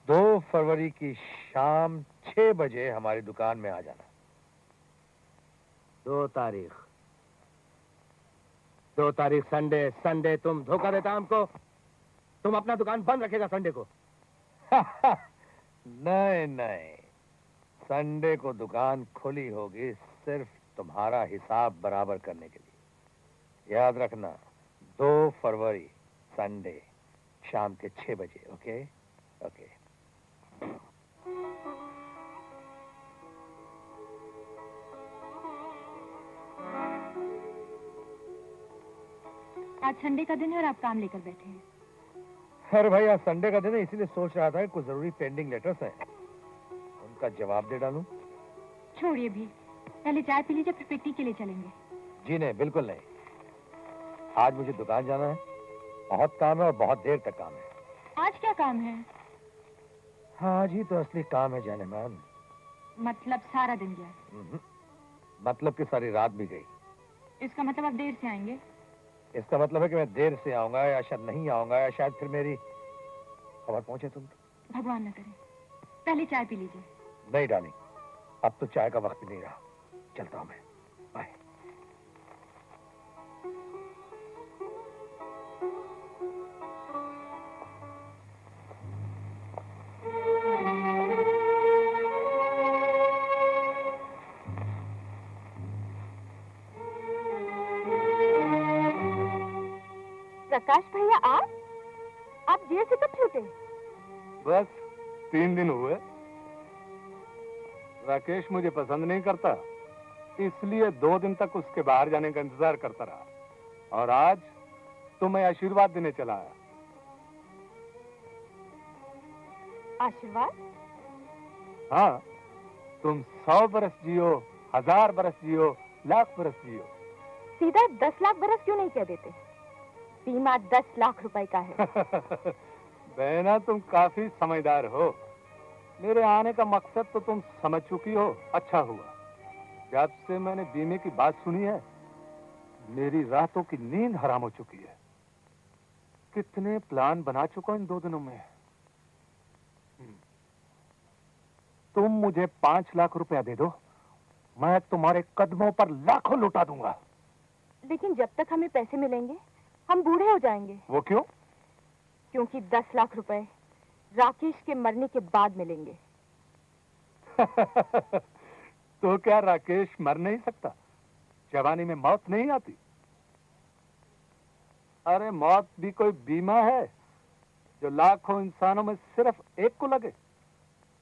2 फरवरी की शाम 6 बजे हमारी दुकान में आ जाना। 2 तारीख संडे। संडे तुम धोखा देता हमको, तुम अपना दुकान बंद रखेगा संडे को। नहीं नहीं, संडे को दुकान खुली होगी सिर्फ तुम्हारा हिसाब बराबर करने के लिए। याद रखना, 2 फरवरी संडे शाम के 6 बजे। Okay okay. आज संडे का दिन है और आप काम लेकर बैठे हैं। अरे भाई आज संडे का दिन है, इसीलिए सोच रहा था कि कुछ जरूरी पेंडिंग लेटर्स हैं, उनका जवाब दे डालूं। छोड़िए भी, पहले चाय पी लीजिए, फिर पिकनिक के लिए चलेंगे। जी नहीं, बिल्कुल नहीं। आज मुझे दुकान जाना है, बहुत काम है और बहुत देर तक काम है। आज क्या काम है? आज ही तो असली काम है जाने मान। मतलब सारा दिन गया? मतलब कि सारी रात भी गई। इसका मतलब आप देर से आएंगे? इसका मतलब है कि मैं देर से आऊंगा या शायद नहीं आऊंगा, या शायद फिर मेरी खबर पहुंचे तुम। भगवान न करे। पहले चाय पी लीजिए। नहीं डार्लिंग, अब तो चाय का वक्त नहीं रहा, चलता हूं मैं। बाय। प्रकाश भैया आप जेल से कब छूटे? बस 3 दिन हुए। राकेश मुझे पसंद नहीं करता, इसलिए 2 दिन तक उसके बाहर जाने का इंतजार करता रहा, और आज तो मैं आशीर्वाद देने चला आया। आशीर्वाद? हाँ, तुम 100 बरस जियो, 1000 बरस जियो, लाख बरस जियो। सीधा 10 लाख बरस क्यों नहीं कह देते? बीमा 10 लाख रुपए का है। बहना तुम काफी समझदार हो, मेरे आने का मकसद तो तुम समझ चुकी हो। अच्छा हुआ, जब से मैंने बीमे की बात सुनी है मेरी रातों की नींद हराम हो चुकी है। कितने प्लान बना चुका हूं इन 2 दिनों में। तुम मुझे 5 लाख रुपया दे दो, मैं तुम्हारे कदमों पर लाखों लुटा दूंगा। लेकिन जब तक हमें पैसे मिलेंगे हम बूढ़े हो जाएंगे। वो क्यों? क्योंकि 10 लाख रुपए राकेश के मरने के बाद मिलेंगे। तो क्या राकेश मर नहीं सकता? जवानी में मौत नहीं आती? अरे मौत भी कोई बीमा है जो लाखों इंसानों में सिर्फ एक को लगे?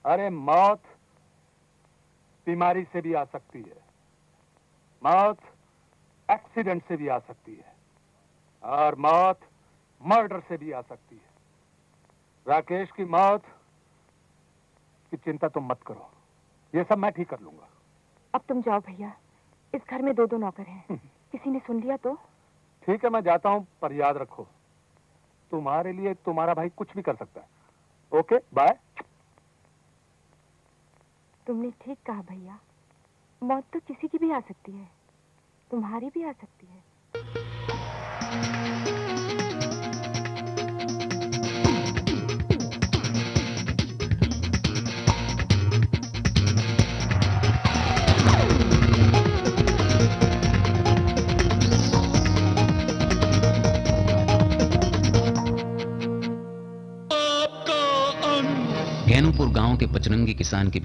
अरे मौत बीमारी से भी आ सकती है, मौत एक्सीडेंट से भी आ सकती है, और मौत मर्डर से भी आ सकती है। राकेश की मौत की चिंता तुम मत करो, ये सब मैं ठीक कर लूंगा। अब तुम जाओ भैया, इस घर में 2 नौकर हैं। किसी ने सुन लिया तो? ठीक है, मैं जाता हूं, पर याद रखो तुम्हारे लिए तुम्हारा भाई कुछ भी कर सकता है। Okay, bye. तुमने ठीक कहा भैया, मौत तो किसी की भी आ सकती है, तुम्हारी भी आ सकती है। गैनूपुर गांव के पचरंगी किसान के